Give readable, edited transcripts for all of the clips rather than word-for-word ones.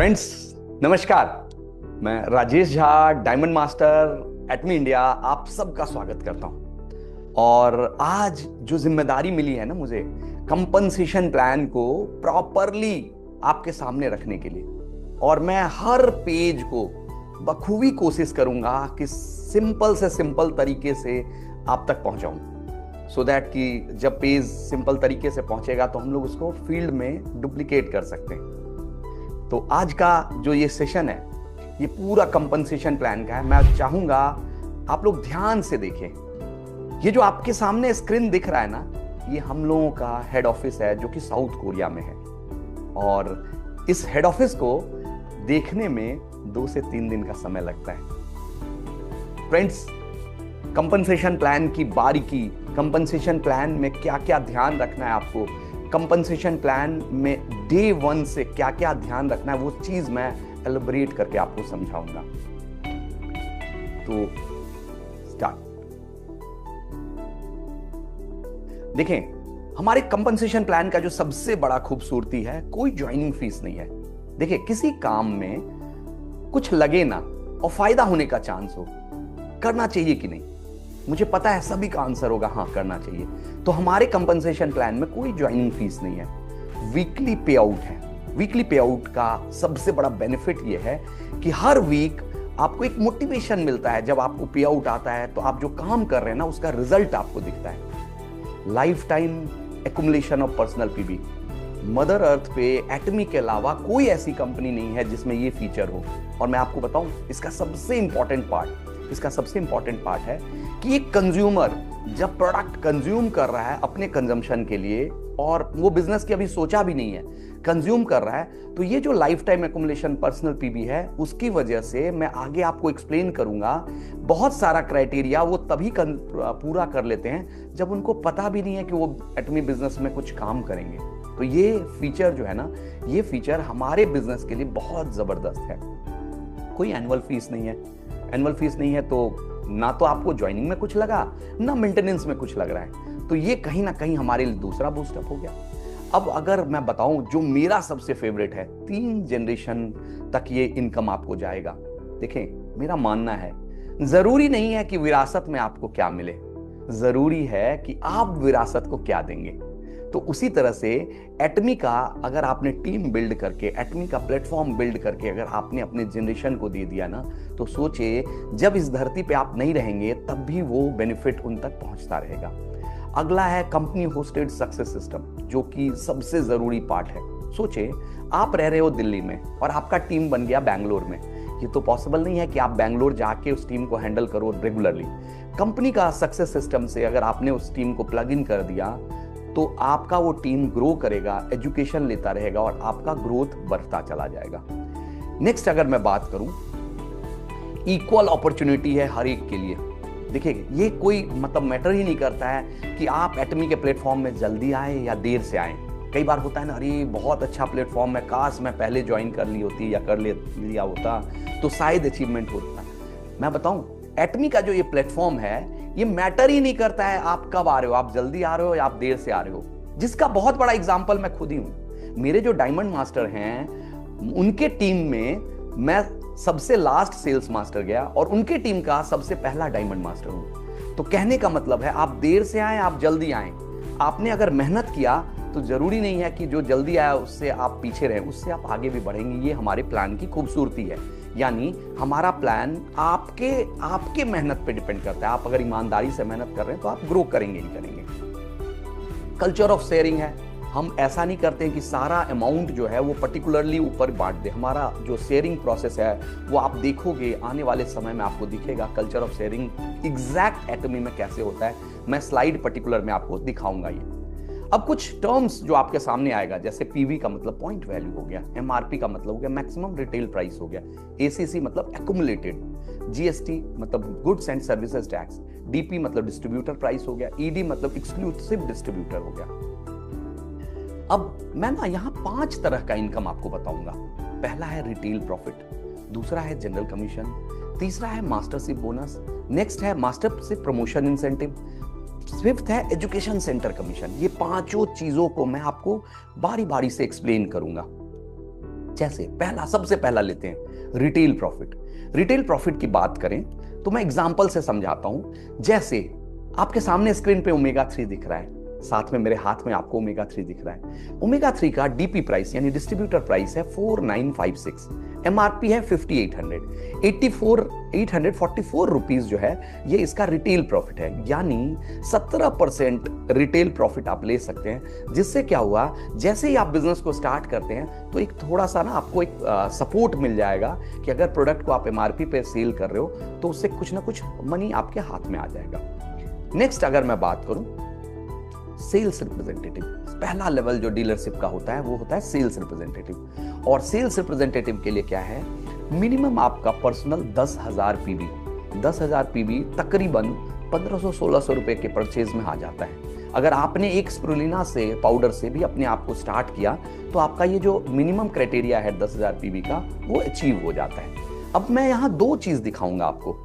Friends, नमस्कार। मैं Rajesh Jha, diamond master Atomy India, आप सबका स्वागत करता हूं। और आज जो जिम्मेदारी मिली है ना मुझे, कंपनसेशन प्लान को प्रॉपरली आपके सामने रखने के लिए, और मैं हर पेज को बखूबी कोशिश करूंगा कि सिंपल से सिंपल तरीके से आप तक पहुंचाऊं, सो दैट कि जब पेज सिंपल तरीके से पहुंचेगा तो हम लोग उसको फील्ड में डुप्लीकेट कर सकते हैं। तो आज का जो ये सेशन है, ये पूरा कंपनसेशन प्लान का है। मैं चाहूंगा आप लोग ध्यान से देखें। ये जो आपके सामने स्क्रीन दिख रहा है ना, ये हम लोगों का हेड ऑफिस है जो कि साउथ कोरिया में है। और इस हेड ऑफिस को देखने में 2 से 3 दिन का समय लगता है। फ्रेंड्स, कंपनसेशन प्लान की बारीकी, कंपनसेशन प्लान में क्या क्या ध्यान रखना है आपको, कंपनसेशन प्लान में डे 1 से क्या क्या ध्यान रखना है, वो चीज मैं एलिब्रेट करके आपको समझाऊंगा। तो स्टार्ट। देखें, हमारे कंपनसेशन प्लान का जो सबसे बड़ा खूबसूरती है, कोई ज्वाइनिंग फीस नहीं है। देखिए, किसी काम में कुछ लगे ना और फायदा होने का चांस हो, करना चाहिए कि नहीं? मुझे पता है सभी का आंसर होगा हाँ, करना चाहिए। तो हमारे कंपनसेशन प्लान में कोई ज्वाइनिंग फीस नहीं है, वीकली पे आउट है। वीकली पे आउट का सबसे बड़ा बेनिफिट यह है कि हर वीक आपको एक मोटिवेशन मिलता है। जब आपको पे आउट आता है तो आप जो काम कर रहे हैं ना, उसका रिजल्ट आपको दिखता है। Life time accumulation of personal PB. Mother earth पे एटमी के अलावा कोई ऐसी कंपनी नहीं है जिसमें ये फीचर हो। और मैं आपको बताऊं, इसका सबसे इंपॉर्टेंट पार्ट है कि एक कंज्यूमर जब प्रोडक्ट कंज्यूम कर रहा है अपने कंजम्पशन के लिए, और वो बिजनेस की अभी सोचा भी नहीं है, कंज्यूम कर रहा है, तो ये जो life time accumulation personal PB है, उसकी वजह से मैं आगे आपको एक्सप्लेन करूंगा। बहुत सारा क्राइटेरिया वो तभी पूरा कर लेते हैं जब उनको पता भी नहीं है कि वो एटमी बिजनेस में कुछ काम करेंगे। तो ये फीचर जो है ना, ये फीचर हमारे बिजनेस के लिए बहुत जबरदस्त है। कोई एनुअल फीस नहीं है। एनुअल फीस नहीं है तो ना तो आपको ज्वाइनिंग में कुछ लगा, ना मेंटेनेंस में कुछ लग रहा है। तो ये कहीं ना कहीं हमारे लिए दूसरा बूस्टअप हो गया। अब अगर मैं बताऊं, जो मेरा सबसे फेवरेट है, 3 जनरेशन तक ये इनकम आपको जाएगा। देखें, मेरा मानना है, जरूरी नहीं है कि विरासत में आपको क्या मिले, जरूरी है कि आप विरासत को क्या देंगे। तो उसी तरह से एटमी का अगर आपने टीम बिल्ड करके, एटमी का प्लेटफॉर्म बिल्ड करके अगर आपने अपने जनरेशन को दे दिया ना, तो सोचिए जब इस धरती पे आप नहीं रहेंगे तब भी वो बेनिफिट उन तक पहुंचता रहेगा। अगला है कंपनी होस्टेड सक्सेस सिस्टम, जो कि सबसे जरूरी पार्ट है। सोचिए, आप रह रहे हो दिल्ली में और आपका टीम बन गया बैंगलोर में। ये तो पॉसिबल नहीं है कि आप बैंगलोर जाके उस टीम को हैंडल करो रेगुलरली। कंपनी का सक्सेस सिस्टम से अगर आपने उस टीम को प्लग इन कर दिया तो आपका वो टीम ग्रो करेगा, एजुकेशन लेता रहेगा और आपका ग्रोथ बढ़ता चला जाएगा। नेक्स्ट, अगर मैं बात करूं, इक्वल अपॉर्चुनिटी है हर एक के लिए। देखिए, ये कोई मतलब मैटर ही नहीं करता है कि आप एटमी के प्लेटफॉर्म में जल्दी आए या देर से आए। कई बार होता है ना, अरे बहुत अच्छा प्लेटफॉर्म है, काश मैं पहले ज्वाइन कर ली होती या कर लिया होता तो शायद अचीवमेंट होता। मैं बताऊं, एटमी का जो ये प्लेटफॉर्म है, ये मैटर ही नहीं करता है आप कब आ रहे हो, आप जल्दी आ रहे हो या आप देर से आ रहे हो। जिसका बहुत बड़ा एग्जांपल मैं खुद ही हूं। मेरे जो डायमंड मास्टर हैं, उनके टीम में मैं सबसे लास्ट सेल्स मास्टर गया और उनके टीम का सबसे पहला डायमंड मास्टर हूं। तो कहने का मतलब है, आप देर से आए, आप जल्दी आए, आपने अगर मेहनत किया तो जरूरी नहीं है कि जो जल्दी आया उससे आप पीछे रहे, उससे आप आगे भी बढ़ेंगे। ये हमारे प्लान की खूबसूरती है। यानी हमारा प्लान आपके मेहनत पे डिपेंड करता है। आप अगर ईमानदारी से मेहनत कर रहे हैं तो आप ग्रो करेंगे ही करेंगे। कल्चर ऑफ शेयरिंग है। हम ऐसा नहीं करते हैं कि सारा अमाउंट जो है वो पर्टिकुलरली ऊपर बांट दे। हमारा जो शेयरिंग प्रोसेस है वो आप देखोगे, आने वाले समय में आपको दिखेगा कल्चर ऑफ शेयरिंग एग्जैक्ट एटमी में कैसे होता है। मैं स्लाइड पर्टिकुलर में आपको दिखाऊंगा ये। अब कुछ टर्म्स जो आपके सामने आएगा, जैसे पीवी का मतलब पॉइंट वैल्यू हो गया, एमआरपी का मतलब हो गया मैक्सिमम रिटेल प्राइस हो गया, एसीसी मतलब एक्युमुलेटेड, जीएसटी मतलब goods and services tax, DP मतलब डिस्ट्रीब्यूटर प्राइस हो गया, ईडी मतलब एक्सक्लूसिव डिस्ट्रीब्यूटर हो गया। अब मैं ना यहाँ 5 तरह का इनकम आपको बताऊंगा। पहला है रिटेल प्रॉफिट, दूसरा है जनरल कमीशन, तीसरा है मास्टरशिप बोनस, नेक्स्ट है मास्टरशिप प्रमोशन इंसेंटिव, फिफ्थ है एजुकेशन सेंटर कमीशन। ये पांचों चीजों को मैं आपको बारी बारी से एक्सप्लेन करूंगा। जैसे पहला, सबसे पहला लेते हैं रिटेल प्रॉफिट। रिटेल प्रॉफिट की बात करें तो मैं एग्जांपल से समझाता हूं। जैसे आपके सामने स्क्रीन पे ओमेगा 3 दिख रहा है, साथ में मेरे हाथ में आपको ओमेगा 3 दिख रहा है। ओमेगा 3 का डीपी प्राइस यानी डिस्ट्रीब्यूटर प्राइस है 4956, एमआरपी है 5800, 844 रुपीज जो है ये इसका रिटेल प्रॉफिट है। यानी 17% रिटेल प्रॉफिट आप ले सकते हैं। जिससे क्या हुआ, जैसे ही आप बिजनेस को स्टार्ट करते हैं तो एक थोड़ा सा ना आपको एक सपोर्ट मिल जाएगा कि अगर प्रोडक्ट को आप एमआरपी पे सेल कर रहे हो तो उससे कुछ ना कुछ मनी आपके हाथ में आ जाएगा। नेक्स्ट अगर मैं बात करूं सेल्स रिप्रेजेंटेटिव, पहला लेवल जो डीलरशिप का होता है वो होता है सेल्स रिप्रेजेंटेटिव। और सेल्स रिप्रेजेंटेटिव के लिए क्या है, मिनिमम आपका पर्सनल 10,000 पीवी, 10,000 पीवी तकरीबन 1500-1600 रुपए के परचेज में आ जाता है। अगर आपने एक स्प्रुलिना से पाउडर से भी अपने आप को स्टार्ट किया तो आपका ये जो मिनिमम क्राइटेरिया है 10,000 पीवी का वो अचीव हो जाता है। अब मैं यहां दो चीज दिखाऊंगा आपको,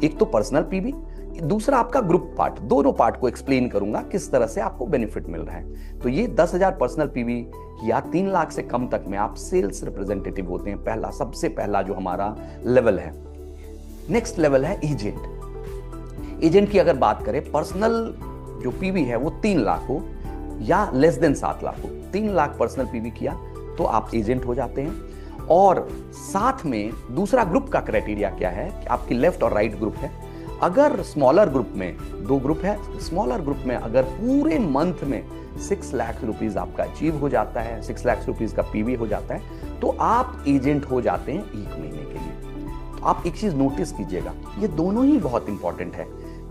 एक तो पर्सनल पीवी, दूसरा आपका ग्रुप पार्ट। दोनों पार्ट को एक्सप्लेन करूंगा किस तरह से आपको बेनिफिट मिल रहा है। तो ये 10,000 पर्सनल पीवी या 3 लाख से कम तक में आप सेल्स रिप्रेजेंटेटिव होते हैं। पहला, सबसे पहला जो हमारा लेवल है। नेक्स्ट लेवल है एजेंट। एजेंट की अगर बात करें, पर्सनल जो पीवी है वो 3 लाख हो या लेस देन 7 लाख हो, 3 लाख पर्सनल पीवी किया तो आप एजेंट हो जाते हैं। और साथ में दूसरा ग्रुप का क्राइटेरिया क्या है कि आपकी लेफ्ट और राइट ग्रुप है। अगर स्मॉलर ग्रुप में, 2 ग्रुप है, स्मॉलर ग्रुप में अगर पूरे मंथ में 6 लाख रुपीज आपका अचीव हो जाता है, 6 लाख रुपीज का पीवी हो जाता है तो आप एजेंट हो जाते हैं 1 महीने के लिए। तो आप एक चीज नोटिस कीजिएगा, ये दोनों ही बहुत इंपॉर्टेंट है।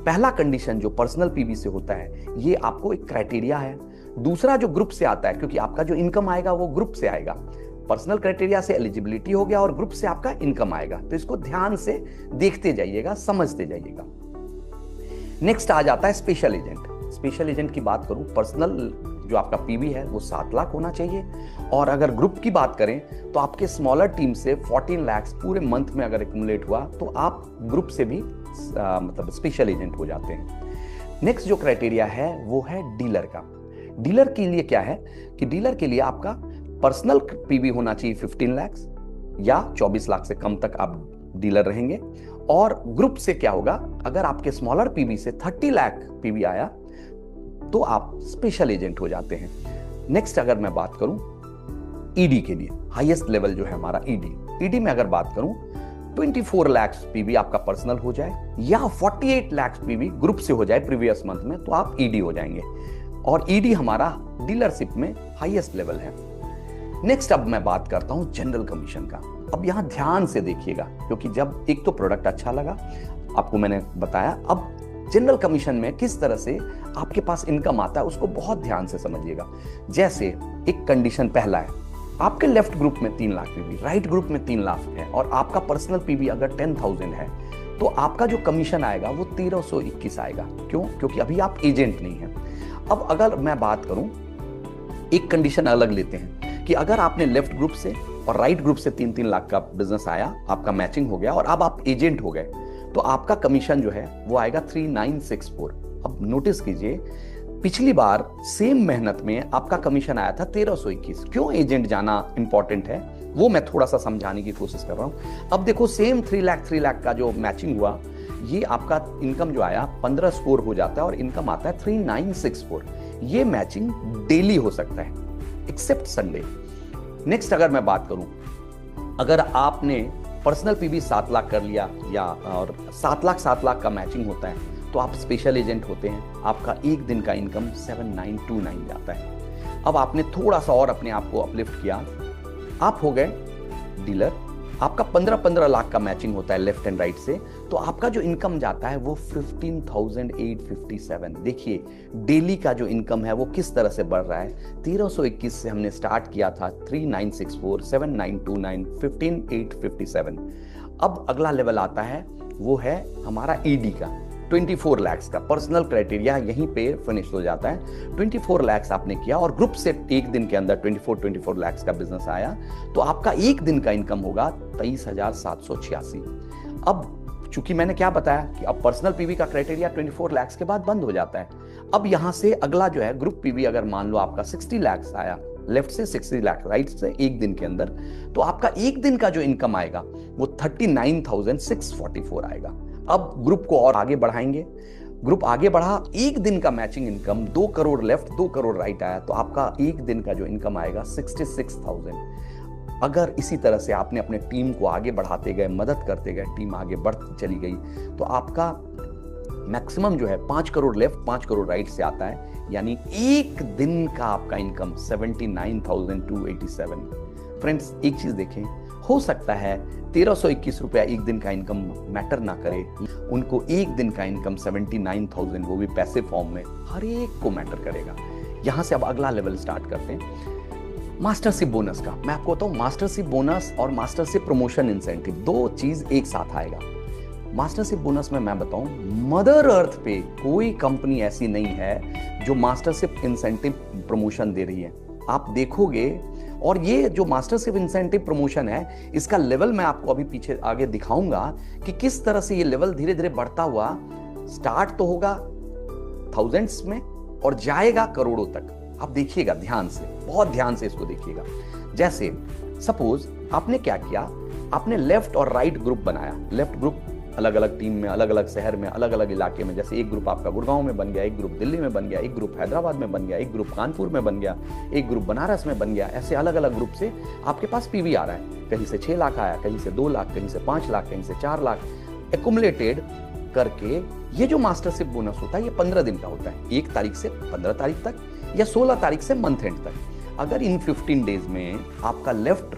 पहला कंडीशन जो पर्सनल पीवी से होता है ये आपको एक क्राइटेरिया है। दूसरा जो ग्रुप से आता है, क्योंकि आपका जो इनकम आएगा वो ग्रुप से आएगा। पर्सनल क्राइटेरिया से एलिजिबिलिटी हो गया और ग्रुप से आपका इनकम आएगा। तो इसको ध्यान से देखते जाइएगा, समझते जाइएगा। नेक्स्ट आ जाता है स्पेशल एजेंट। स्पेशल एजेंट की बात करूं, पर्सनल जो आपका पीवी है वो 7 लाख होना चाहिए। और अगर ग्रुप की बात करें तो आपके स्मॉलर टीम से 14 लाख पूरे मंथ में अगर एक्यूमुलेट हुआ तो आप ग्रुप से भी मतलब स्पेशल एजेंट हो जाते हैं। नेक्स्ट जो क्राइटेरिया है वो है डीलर का। डीलर के लिए क्या है कि डीलर के लिए आपका पर्सनल पीवी होना चाहिए 15 लाख या 24 लाख से कम तक आप डीलर रहेंगे। और ग्रुप से क्या होगा, अगर आपके स्मॉलर पीवी से 30 लाख पीवी आया तो आप स्पेशल एजेंट हो जाते हैं। नेक्स्ट अगर मैं बात करूं ईडी के लिए, हाईएस्ट लेवल जो है हमारा ईडी में अगर बात करूं 24 लाख पीवी आपका पर्सनल हो जाए या 48 लाख पीवी ग्रुप से हो जाए प्रीवियस मंथ में तो आप ईडी हो जाएंगे। और ईडी हमारा डीलरशिप में हाईएस्ट लेवल है। नेक्स्ट अब मैं बात करता हूं जनरल कमीशन का। अब यहां ध्यान से देखिएगा, क्योंकि जब एक तो प्रोडक्ट अच्छा लगा आपको मैंने बताया, अब जनरल कमीशन में किस तरह से आपके पास इनकम आता है उसको बहुत ध्यान से समझिएगा। जैसे एक कंडीशन पहला है, आपके लेफ्ट ग्रुप में 3 लाख पीवी, राइट ग्रुप में 3 लाख है और आपका पर्सनल पीवी अगर 10,000 है तो आपका जो कमीशन आएगा वो 1321 आएगा। क्यों? क्योंकि अभी आप एजेंट नहीं है। अब अगर मैं बात करूं, एक कंडीशन अलग लेते हैं कि अगर आपने लेफ्ट ग्रुप से और राइट ग्रुप से 3-3 लाख का बिजनेस आया, आपका मैचिंग हो गया और अब आप एजेंट हो गए तो आपका कमीशन जो है वो आएगा 3964। अब नोटिस कीजिए, पिछली बार सेम मेहनत में आपका कमीशन आया था 1321। क्यों एजेंट जाना इंपॉर्टेंट है वो मैं थोड़ा सा समझाने की कोशिश कर रहा हूं। अब देखो सेम 3 लाख का जो मैचिंग हुआ, ये आपका इनकम जो आया 15 स्कोर हो जाता है और इनकम आता है 3964। ये मैचिंग डेली हो सकता है एक्सेप्ट संडे। नेक्स्ट अगर मैं बात करूं, अगर आपने पर्सनल पीवी 7 लाख कर लिया या और 7 लाख का मैचिंग होता है तो आप स्पेशल एजेंट होते हैं। आपका एक दिन का इनकम 7929 जाता है। अब आपने थोड़ा सा और अपने आप को अपलिफ्ट किया, आप हो गए डीलर। आपका 15 लाख का मैचिंग होता है लेफ्ट एंड राइट से, तो आपका जो इनकम जाता है वो 15,857। देखिए डेली का जो इनकम है वो किस तरह से बढ़ रहा है। 1321 से हमने स्टार्ट किया था, 3964, 7929, 15,857। अब अगला लेवल आता है वो है हमारा ईडी का 24 लाख का। पर्सनल क्राइटेरिया यहीं पे फिनिश हो जाता है। 24 लाख आपने किया और ग्रुप से एक दिन के अंदर 24 लाख का बिजनेस आया तो आपका एक दिन का इनकम होगा 23,786। अब चूंकि मैंने क्या बताया कि अब पर्सनल पीवी का क्राइटेरिया 24 लाख के बाद बंद हो जाता है। अब यहां से अगला जो है ग्रुप पीवी, अगर मान लो आपका 60 लाख आया लेफ्ट से 60 लाख, राइट से एक दिन के अंदर, तो आपका एक दिन का जो इनकम आएगा वो 39,644 आएगा। अब ग्रुप को और आगे बढ़ाएंगे, ग्रुप आगे बढ़ा, एक दिन का matching income 2 crore left 2 crore right आया, तो आपका एक दिन का जो इनकम आएगा 66,000। अगर इसी तरह से आपने अपने टीम को आगे बढ़ाते गए, मदद करते गए, टीम आगे बढ़ती चली गई, तो आपका मैक्सिमम जो है 5 करोड़ लेफ्ट 5 करोड़ राइट से आता है, यानी एक दिन का आपका इनकम 79,287। फ्रेंड्स, एक चीज देखें, हो सकता है 1321 रुपया एक दिन का इनकम मैटर ना करे, उनको एक दिन का इनकम 79,000, वो भी पैसे फॉर्म में, हर एक को मैटर करेगा। यहां से अब अगला लेवल स्टार्ट करते हैं मास्टरशिप बोनस का। मैं आपको बताऊं, मास्टरशिप बोनस और मास्टरशिप प्रमोशन इंसेंटिव, दो चीज एक साथ आएगा। मास्टरशिप बोनस में मैं बताऊं, मदर अर्थ पे कोई कंपनी ऐसी नहीं है जो मास्टरशिप इंसेंटिव प्रमोशन दे रही है। आप देखोगे, और ये जो मास्टरशिप इंसेंटिव प्रमोशन है, इसका लेवल मैं आपको अभी पीछे आगे दिखाऊंगा कि किस तरह से ये लेवल धीरे धीरे बढ़ता हुआ स्टार्ट तो होगा थाउजेंड्स में और जाएगा करोड़ों तक। आप देखिएगा ध्यान से, बहुत ध्यान से इसको देखिएगा। जैसे सपोज आपने क्या किया, आपने लेफ्ट और राइट ग्रुप बनाया। लेफ्ट ग्रुप अलग अलग टीम में, अलग अलग शहर में, अलग अलग इलाके में, जैसे एक ग्रुप आपका गुड़गांव में बन गया, एक ग्रुप दिल्ली में बन गया, एक ग्रुप हैदराबाद में बन गया, एक ग्रुप कानपुर में बन गया, एक ग्रुप बनारस में बन गया। ऐसे अलग अलग ग्रुप से आपके पास पीवी आ रहा है, कहीं से 6 लाख आया, कहीं से 2 लाख, कहीं से 5 लाख, कहीं से 4 लाख, एक्युमुलेटेड करके ये जो मास्टरशिप बोनस होता है ये 15 दिन का होता है, 1 तारीख से 15 तारीख तक या 16 तारीख से मंथ एंड तक। अगर इन 15 डेज में आपका लेफ्ट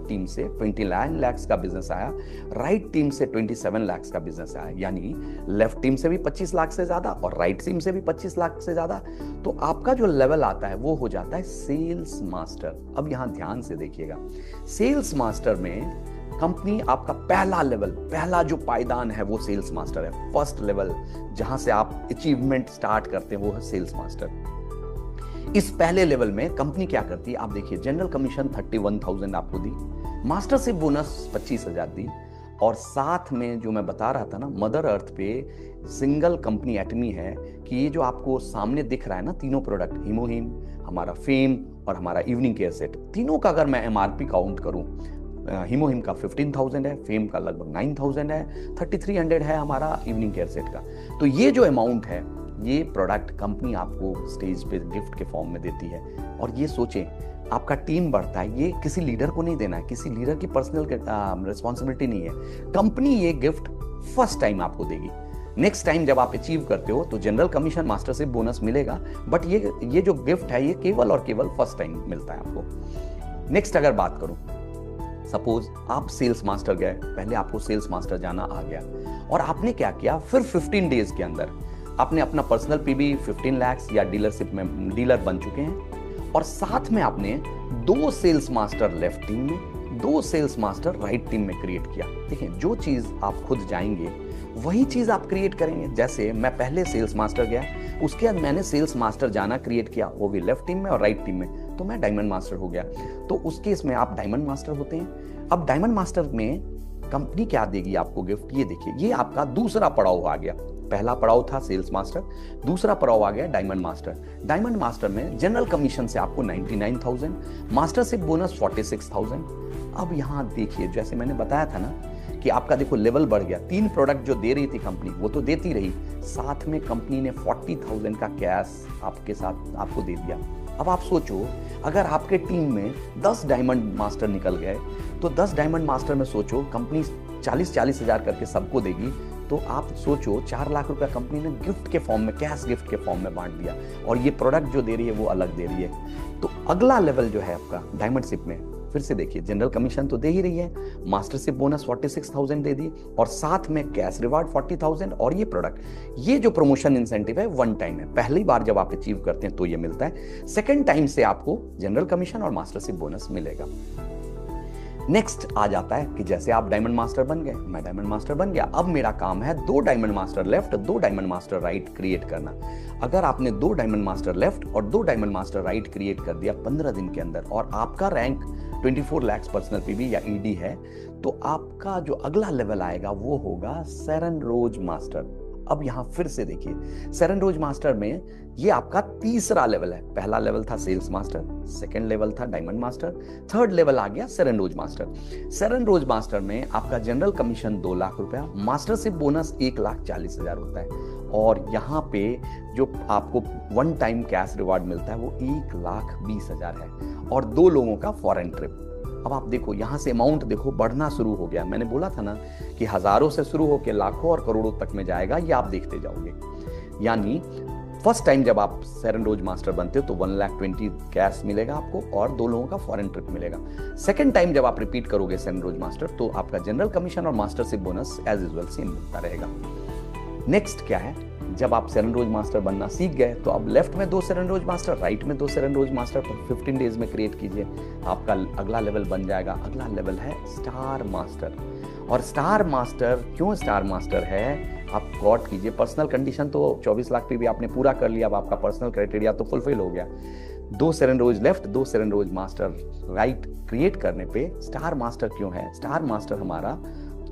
टीम से 29 लाख का बिजनेस आया, राइट टीम से 27 लाख का बिजनेस आया, यानी लेफ्ट टीम से भी 25 लाख से ज्यादा और राइट टीम से भी 25 लाख से ज्यादा, तो आपका जो लेवल आता है वो हो जाता है सेल्स मास्टर। अब यहां ध्यान से देखिएगा, सेल्स मास्टर में कंपनी आपका पहला लेवल, पहला जो पायदान है वो सेल्स मास्टर है। फर्स्ट लेवल जहां से आप अचीवमेंट स्टार्ट करते हैं वो है सेल्स मास्टर। इस पहले लेवल में कंपनी क्या करती है, आप देखिए, जनरल कमीशन 31,000 आपको दी, मास्टरशिप बोनस 25,000 दी, और साथ में जो मैं बता रहा था ना, मदर अर्थ पे सिंगल कंपनी एटमी है कि ये जो आपको सामने दिख रहा है ना, तीनों प्रोडक्ट, हिमोहिम, हमारा फेम और हमारा इवनिंग केयर सेट, तीनों का अगर मैं एमआरपी काउंट करूं, हिमोहिम का 15,000 है, फेम का लगभग 9,000 है, 3,300 है हमारा इवनिंग केयर सेट का। तो ये जो अमाउंट है, ये प्रोडक्ट कंपनी आपको स्टेज पे गिफ्ट के फॉर्म में देती है। और ये सोचें, आपका टीम बढ़ता है, ये किसी लीडर को नहीं देना है, किसी लीडर की पर्सनल रिस्पॉन्सिबिलिटी नहीं है, कंपनी ये गिफ्ट फर्स्ट टाइम आपको देगी। नेक्स्ट टाइम जब आप अचीव करते हो तो जनरल कमीशन मास्टरशिप बोनस मिलेगा, बट ये जो गिफ्ट है ये केवल और केवल फर्स्ट टाइम मिलता है आपको। नेक्स्ट अगर बात करूं, सपोज आप सेल्स मास्टर गए, पहले आपको सेल्स मास्टर जाना आ गया, और आपने क्या किया, फिर 15 डेज के अंदर आपने अपना पर्सनल पीबी 15 लाख या डीलरशिप में डीलर बन चुके हैं, और साथ में आपने 2 सेल्स मास्टर लेफ्ट टीम में, 2 सेल्स मास्टर राइट टीम में क्रिएट किया। देखिए, जो चीज आप खुद जाएंगे वही चीज आप क्रिएट करेंगे। जैसे मैं पहले सेल्स मास्टर गया, उसके बाद मैंने सेल्स मास्टर जाना क्रिएट किया, वो भी लेफ्ट टीम में और राइट टीम में, तो मैं डायमंड मास्टर हो गया। तो उस केस में आप डायमंड मास्टर होते हैं। अब डायमंड मास्टर में कंपनी क्या देगी आपको गिफ्ट, ये देखिए, ये आपका दूसरा पड़ाव आ गया। पहला पड़ाव था सेल्स मास्टर, दूसरा पड़ाव आ गया डायमंड मास्टर। डायमंड मास्टर में जनरल कमीशन से आपको 99,000, मास्टरशिप बोनस 46,000। अब यहां देखिए, जैसे मैंने बताया था ना कि आपका देखो लेवल बढ़ गया, 3 प्रोडक्ट जो दे रही थी कंपनी वो तो देती रही, साथ में कंपनी ने 40,000 का कैश आपके साथ आपको दे दिया। अब आप सोचो, अगर आपके टीम में 10 डायमंड मास्टर निकल गए, तो 10 डायमंड मास्टर में सोचो कंपनी 40-40 हजार करके सबको देगी, तो आप सोचो 4 लाख रुपया कंपनी ने गिफ्ट के फॉर्म में, कैश गिफ्ट के फॉर्म में बांट दिया, और ये प्रोडक्ट जो दे रही है वो अलग दे रही है। तो अगला लेवल जो है आपका डायमंडशिप में, फिर से देखिए, जनरल कमीशन तो दे ही रही है, मास्टरशिप बोनस 46,000 दे दी, और साथ में कैश रिवार्ड 40,000, और ये प्रोडक्ट, ये जो प्रमोशन इंसेंटिव है 1 टाइम है, पहली बार जब आप अचीव करते हैं तो ये मिलता है, सेकेंड टाइम से आपको जनरल कमीशन और मास्टरशिप बोनस मिलेगा। नेक्स्ट आ जाता है कि जैसे आप डायमंड मास्टर बन गए, मैं डायमंड मास्टर बन गया, अब मेरा काम है 2 diamond master left 2 diamond master right create करना। अगर आपने 2 डायमंड मास्टर लेफ्ट और 2 डायमंड मास्टर राइट क्रिएट कर दिया 15 दिन के अंदर, और आपका रैंक 24 लाख पर्सनल पीवी या ईडी है, तो आपका जो अगला लेवल आएगा वो होगा सेरन रोज मास्टर। अब यहां फिर से देखिए, सेरेन रोज मास्टर में ये आपका तीसरा लेवल है। पहला लेवल था सेल्स मास्टर, सेकंड लेवल था डायमंड मास्टर, थर्ड लेवल आ गया सेरेन रोज मास्टर। सेरेन रोज मास्टर में आपका जनरल कमीशन 2 लाख रुपया, मास्टरशिप बोनस 1,40,000 होता है, और यहाँ पे जो आपको वन टाइम कैश रिवार्ड मिलता है वो 1,20,000 है, और 2 लोगों का फॉरेन ट्रिप। अब आप देखो यहां से अमाउंट देखो बढ़ना शुरू हो गया। मैंने बोला था ना कि हजारों से शुरू होकर लाखों और करोड़ों तक में जाएगा, ये आप देखते जाओगे। यानी फर्स्ट टाइम जब आप सेरेन रोज मास्टर बनते हो तो 1,20,000 कैश मिलेगा आपको, और 2 लोगों का फॉरेन ट्रिप मिलेगा। सेकंड टाइम जब आप रिपीट करोगे सेरेन रोज मास्टर तो आपका जनरल कमीशन और mastership bonus as usual same मिलता रहेगा। नेक्स्ट क्या है, जब आप सेरेन रोज मास्टर बनना सीख गए तो अब लेफ्ट में 2 सेरेन रोज मास्टर, राइट में 2 सेरेन रोज मास्टर पर 15 डेज में क्रिएट कीजिए, आपका अगला लेवल बन जाएगा। अगला लेवल है स्टार मास्टर। और स्टार मास्टर क्यों स्टार मास्टर है, आप गौर कीजिए। पर्सनल कंडीशन तो 24 लाख पे भी आपने पूरा कर लिया, अब आपका पर्सनल क्राइटेरिया तो फुलफिल हो गया। 2 सेरेन रोज left, 2 सेरेन rose master right create करने पे स्टार मास्टर क्यों है, स्टार मास्टर हमारा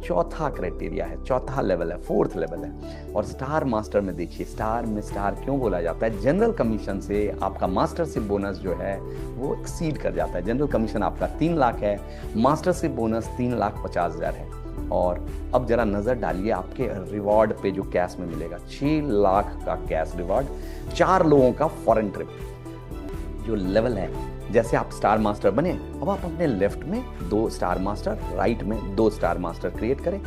चौथा क्राइटेरिया है, चौथा लेवल है, 4th लेवल है। और स्टार मास्टर में देखिए, स्टार में स्टार क्यों बोला जाता है, जनरल कमीशन से आपका मास्टरशिप बोनस जो है वो एक्सीड कर जाता है। जनरल कमीशन आपका 3 लाख है, मास्टरशिप बोनस 3,50,000 है। और अब जरा नजर डालिए आपके रिवॉर्ड पे जो कैश में मिलेगा, 6 लाख का कैश रिवॉर्ड, 4 लोगों का फॉरेन ट्रिप। जो लेवल है, जैसे आप स्टार मास्टर बने, अब आप अपने लेफ्ट में 2 स्टार मास्टर, राइट में 2 स्टार मास्टर क्रिएट करें।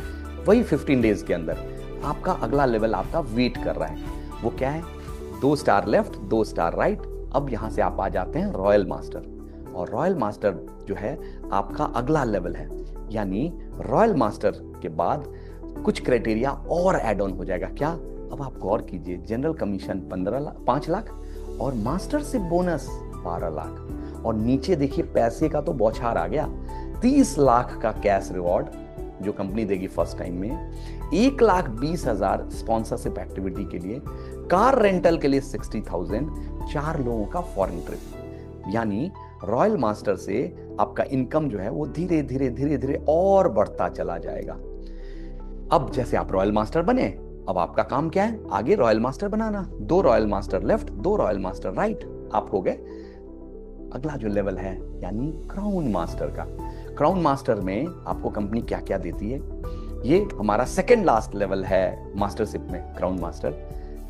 वही 15 डेज के अंदर आपका अगला लेवल आपका वेट कर रहा है। वो क्या है, 2 स्टार लेफ्ट, 2 स्टार राइट। अब यहां से आप आ जाते हैं रॉयल मास्टर, और रॉयल मास्टर जो है आपका अगला लेवल है। यानी रॉयल मास्टर के बाद कुछ क्राइटेरिया और एड ऑन हो जाएगा। क्या, अब आप गौर कीजिए, जनरल कमीशन 5 लाख और मास्टरशिप बोनस 12 लाख, और नीचे देखिए पैसे का तो बौछार आ गया, 30 लाख का कैश रिवॉर्ड जो कंपनी देगी फर्स्ट टाइम में, 1,20,000 स्पॉन्सरशिप एक्टिविटी के लिए, कार रेंटल के लिए 60,000, 4 लोगों का फॉरेन ट्रिप। यानी रॉयल मास्टर से आपका इनकम जो है वो धीरे धीरे धीरे धीरे और बढ़ता चला जाएगा। अब जैसे आप रॉयल मास्टर बने, अब आपका काम क्या है, आगे रॉयल मास्टर बनाना। 2 royal master left, 2 royal master right, आप हो गए। अगला जो लेवल है यानी क्राउन मास्टर का, क्राउन मास्टर में आपको कंपनी क्या क्या देती है, ये हमारा सेकंड लास्ट लेवल है मास्टरशिप में। क्राउन मास्टर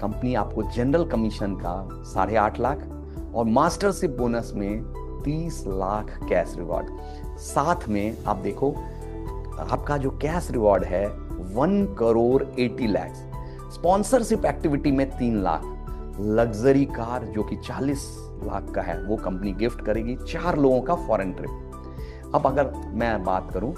कंपनी आपको जनरल कमीशन का 8.5 लाख और मास्टरशिप बोनस में 30 लाख कैश रिवॉर्ड। साथ में आप देखो आपका जो कैश रिवॉर्ड है 1,80,00,000, स्पॉन्सरशिप एक्टिविटी में 3 लाख, लग्जरी कार जो कि 40 लाख का है वो कंपनी गिफ्ट करेगी, 4 लोगों का फॉरेन ट्रिप। अब अगर मैं बात करूं,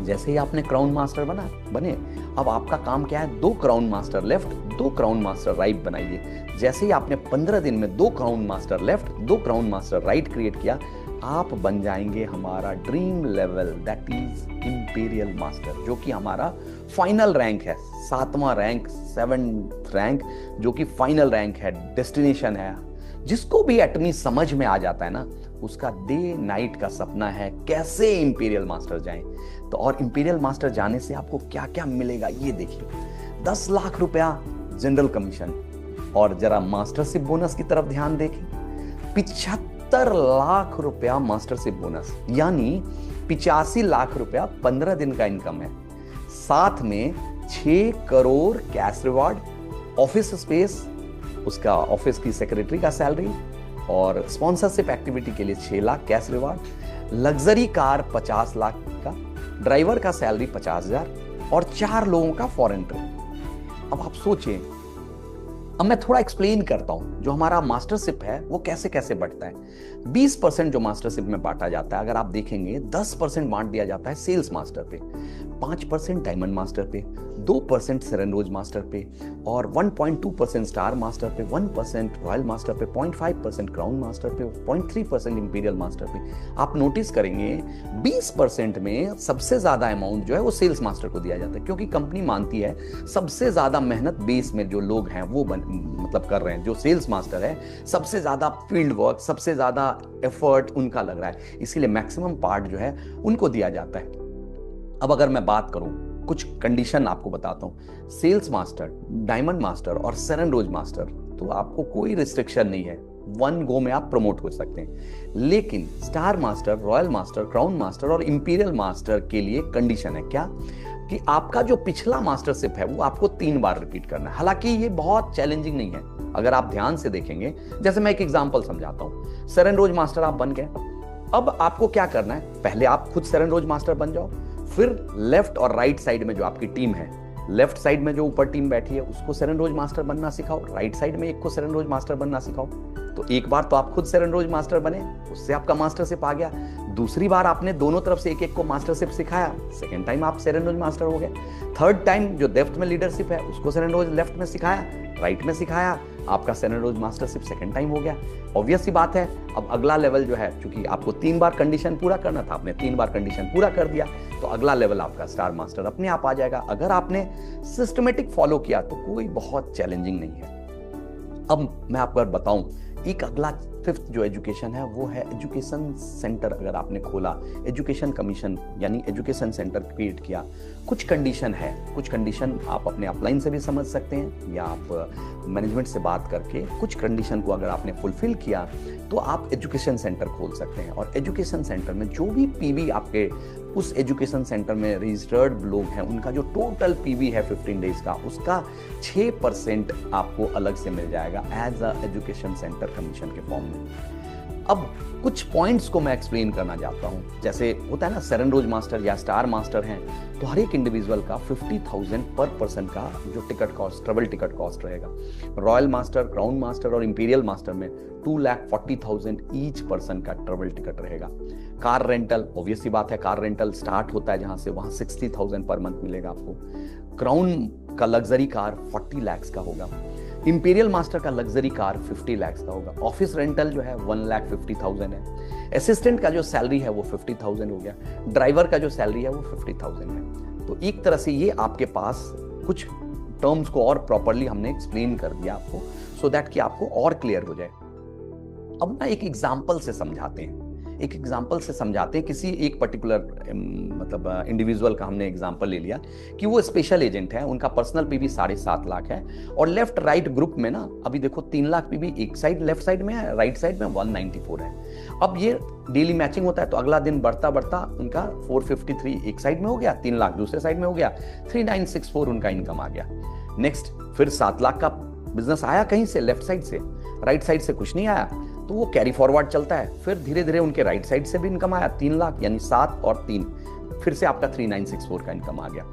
जैसे ही आपने क्राउन मास्टर बने, अब आपका काम क्या है, 2 crown master left, 2 crown master right बनाइए। जैसे ही आपने 15 दिन में 2 crown master left, 2 crown master right create किया, आप बन जाएंगे हमारा dream level, that is imperial master, जो कि हमारा फाइनल रैंक है, 7वां रैंक, 7th रैंक, जो कि फाइनल रैंक है, डेस्टिनेशन है। जिसको भी एटमी समझ में आ जाता है ना, उसका डे नाइट का सपना है कैसे इंपीरियल मास्टर जाएं। तो और इंपीरियल मास्टर जाने से आपको क्या क्या मिलेगा ये देखिए, 10 लाख रुपया जनरल कमीशन, और जरा मास्टरशिप बोनस की तरफ ध्यान देखें, 75 लाख रुपया मास्टरशिप बोनस, यानी 85 लाख रुपया 15 दिन का इनकम है। साथ में 6 crore cash reward, office space, उसका ऑफिस की सेक्रेटरी का सैलरी, और स्पॉन्सरशिप एक्टिविटी के लिए 6 lakh cash reward, luxury car 50 lakh का, ड्राइवर का सैलरी 50,000 और 4 लोगों का फॉरेन ट्रिप। अब आप सोचें, अब मैं थोड़ा एक्सप्लेन करता हूं जो हमारा मास्टरशिप है वो कैसे कैसे बढ़ता है। 20% जो मास्टरशिप में बांटा जाता है, अगर आप देखेंगे 10% बांट दिया जाता है सेल्स मास्टर पे, 5% डायमंड मास्टर पे, 2% सेरेन रोज मास्टर पे, और 1.2% स्टार मास्टर पे, 1% रॉयल मास्टर पे, 0.5% क्राउन मास्टर पे, 0.3% इंपीरियल मास्टर पे। आप नोटिस करेंगे 20% में सबसे ज्यादा अमाउंट जो है वो सेल्स मास्टर को दिया जाता है, क्योंकि कंपनी मानती है सबसे ज्यादा मेहनत बेस में जो लोग हैं वो मतलब कर रहे हैं, जो सेल्स मास्टर है सबसे ज्यादा फील्ड वर्क, सबसे ज्यादा एफर्ट उनका लग रहा है, इसीलिए मैक्सिमम पार्ट जो है उनको दिया जाता है। अब अगर मैं बात करूं कुछ कंडीशन आपको बताता हूँ। सेल्स मास्टर, डायमंड मास्टर और सेरेन रोज मास्टर, तो आपको कोई रिस्ट्रिक्शन नहीं है, वन गो में आप प्रमोट हो सकते हैं। लेकिन star master, royal master, crown master और इंपीरियल मास्टर के लिए कंडीशन है क्या, कि आपका जो पिछला मास्टरशिप है वो आपको 3 बार रिपीट करना है। हालांकि ये बहुत चैलेंजिंग नहीं है अगर आप ध्यान से देखेंगे। जैसे मैं एक एग्जांपल समझाता हूं, सेरेन रोज मास्टर आप बन गए, अब आपको क्या करना है, पहले आप खुद सेरेन रोज मास्टर बन जाओ, फिर लेफ्ट और राइट साइड में जो आपकी टीम है, लेफ्ट साइड में जो ऊपर टीम बैठी है उसको सेरेन रोज मास्टर बनना सिखाओ, राइट साइड में एक को सेरेन रोज मास्टर बनना सिखाओ। तो एक बार तो आप खुद सेरेन रोज मास्टर बने, उससे आपका मास्टरशिप आ गया। दूसरी बार आपने दोनों तरफ से एक एक को मास्टरशिप सिखाया, सेकंड टाइम आप सेरेन रोज मास्टर हो गए। थर्ड टाइम जो लेफ्ट में लीडरशिप है उसको सेरेन रोज लेफ्ट में सिखाया, राइट में सिखाया, आपका सेरेन रोज मास्टरशिप सेकंड टाइम हो गया। ऑब्वियस सी बात है, अब अगला लेवल जो है, क्योंकि आपको 3 बार कंडीशन पूरा करना था, आपने 3 बार कंडीशन पूरा कर दिया, तो अगला लेवल आपका स्टार मास्टर अपने आप आ जाएगा। अगर आपने सिस्टमेटिक फॉलो किया तो कोई बहुत चैलेंजिंग नहीं है। अब मैं आपको बताऊं, एक अगला 5th जो एजुकेशन है वो है एजुकेशन सेंटर। अगर आपने खोला, एजुकेशन कमीशन यानी एजुकेशन सेंटर क्रिएट किया, कुछ कंडीशन है, कुछ कंडीशन आप अपने अपलाइन से भी समझ सकते हैं या आप मैनेजमेंट से बात करके कुछ कंडीशन को अगर आपने फुलफिल किया तो आप एजुकेशन सेंटर खोल सकते हैं। और एजुकेशन सेंटर में जो भी पीवी आपके उस एजुकेशन सेंटर में रजिस्टर्ड लोग हैं, उनका जो टोटल पीवी है 15 डेज का, उसका 6% आपको अलग से मिल जाएगा as a education centre commission के फॉर्म में। अब कुछ पॉइंट्स को मैं एक्सप्लेन करना चाहता हूं। जैसे होता है ना, सेरेन रोज मास्टर या स्टार मास्टर हैं तो हर एक इंडिविजुअल का 50,000 पर पर्सन का जो ticket cost, travel ticket cost रहेगा। रॉयल मास्टर, क्राउन मास्टर और इंपीरियल मास्टर में 2,40,000 ईच पर्सन का ट्रेवल टिकट रहेगा। कार रेंटल, ऑब्वियस सी बात है, कार रेंटल स्टार्ट होता है जहां से, वहां 60,000 पर मंथ मिलेगा आपको। क्राउन का लग्जरी कार 40 लाख का होगा। इंपीरियल मास्टर का लग्जरी कार 50 लाख का होगा। ऑफिस रेंटल जो है 1,50,000 है। असिस्टेंट का जो सैलरी है वो 50,000 हो गया। ड्राइवर का जो सैलरी है वो 50,000 है। तो एक तरह से ये आपके पास कुछ टर्म्स को और प्रॉपरली हमने एक्सप्लेन कर दिया आपको, सो दैट कि आपको और क्लियर हो जाए। अब ना एक एग्जाम्पल से समझाते हैं, एक एग्जाम्पल से समझाते हैं। किसी एक पर्टिकुलर मतलब इंडिविजुअल का हमने एग्जाम्पल ले लिया कि वो स्पेशल एजेंट है, उनका पर्सनल पीवी 7.5 लाख है और लेफ्ट राइट ग्रुप में ना अभी देखो 3 लाख पीवी एक साइड लेफ्ट साइड में है, राइट साइड में 194 है। अब ये डेली मैचिंग होता है तो अगला दिन बढ़ता बढ़ता उनका 453 एक साइड में हो गया, 3 लाख दूसरे साइड में हो गया, 3964 उनका इनकम आ गया। नेक्स्ट फिर 7 लाख का बिजनेस आया कहीं से, लेफ्ट साइड से, राइट साइड से कुछ नहीं आया, तो वो कैरी फॉरवर्ड चलता है। फिर धीरे धीरे उनके राइट साइड से भी इनकम आया 3 लाख, यानी 7 और 3, फिर से आपका 3964 का इनकम आ गया।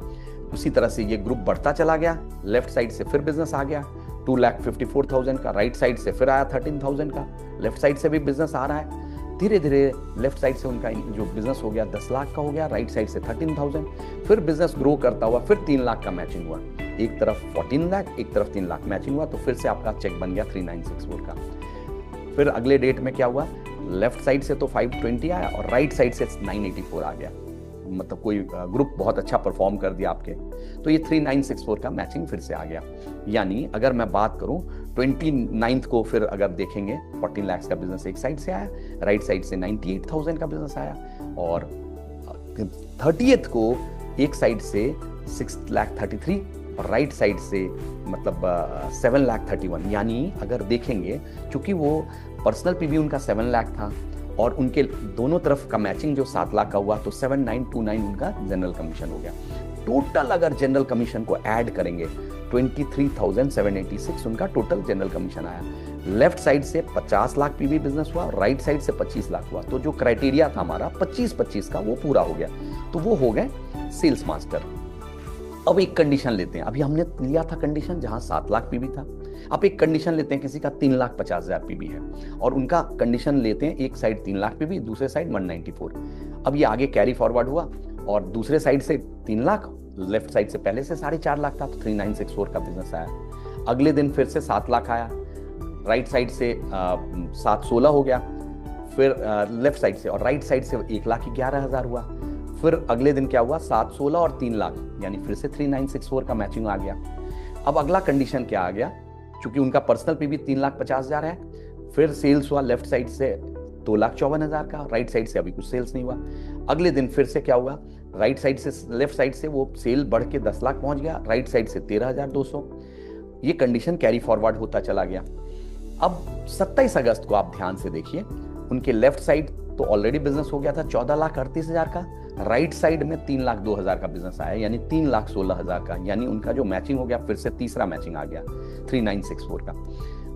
उसी तरह से ये ग्रुप बढ़ता चला गया, लेफ्ट साइड से फिर बिजनेस आ गया 2,54,000 का, राइट साइड से फिर आया 13,000 का, लेफ्ट साइड से भी बिजनेस आ रहा है। धीरे धीरे लेफ्ट साइड से उनका जो बिजनेस हो गया 10 लाख का हो गया, राइट साइड से 13,000, फिर बिजनेस ग्रो करता हुआ फिर 3 लाख का मैचिंग हुआ। एक तरफ 14 लाख, एक तरफ 3 लाख मैचिंग हुआ, तो फिर से आपका चेक बन गया 3964 का। फिर अगले डेट में क्या हुआ, लेफ्ट साइड से तो 520 आया और राइट साइड से 984 आ गया। मतलब कोई ग्रुप बहुत अच्छा परफॉर्म कर दिया आपके, तो ये 3964 का मैचिंग फिर से आ गया। यानी अगर मैं बात करूं 29th को फिर अगर देखेंगे 14 लाख का बिजनेस एक साइड से आया, राइट साइड से 98,000 का बिजनेस आया, और 30th को एक साइड से 6,33,000 और राइट साइड से मतलब 7,31,000। यानी अगर देखेंगे, चूंकि वो पर्सनल पीवी उनका 7 लाख था और उनके दोनों तरफ का मैचिंग जो 7 लाख का हुआ, तो 7,929 उनका जनरल कमीशन हो गया। टोटल अगर जनरल कमीशन को ऐड करेंगे 23,786 उनका टोटल जनरल कमीशन आया। लेफ्ट साइड से 50 लाख पीवी बिजनेस हुआ, राइट साइड से 25 लाख हुआ। तो जो क्राइटेरिया था हमारा 25-25 का वो पूरा हो गया, तो वो हो गए सेल्स मास्टर। अब एक कंडीशन लेते हैं, अभी हमने लिया था कंडीशन जहां 7 लाख पीवी था। अब एक कंडीशन लेते हैं किसी का 3,50,000 पीवी है और उनका कंडीशन लेते हैं, एक साइड 3 लाख पीवी, दूसरे साइड 194। अब ये आगे कैरी फॉरवर्ड हुआ और दूसरे साइड से 3 लाख, लेफ्ट साइड से पहले से 4.5 लाख था, तो 3964 का बिजनेस आया। अगले दिन फिर से 7 लाख आया, राइट साइड से 716 हो गया, फिर लेफ्ट साइड से और राइट साइड से 1,11,000 हुआ। फिर अगले दिन क्या हुआ, 716 और 3 लाख, यानी फिर से 3964 का मैचिंग आ गया। अब अगला कंडीशन क्या आ गया, चूंकि उनका पर्सनल पीवी 3,50,000 है, फिर सेल्स हुआ लेफ्ट साइड से 2,54,000 का, राइट साइड से अभी कुछ सेल्स नहीं हुआ। अगले दिन फिर से क्या हुआ, राइट साइड से, लेफ्ट साइड से वो सेल बढ़ के 10 लाख पहुंच गया, राइट साइड से 13,200। ये कंडीशन कैरी फॉरवर्ड होता चला गया। अब 27 अगस्त को आप ध्यान से देखिए, उनके लेफ्ट साइड तो ऑलरेडी बिजनेस हो गया था 14,38,000 का, राइट साइड में 3,02,000 का बिजनेस आया, यानी 3,16,000 का, यानी उनका जो मैचिंग हो गया फिर से तीसरा मैचिंग आ गया 3964 का।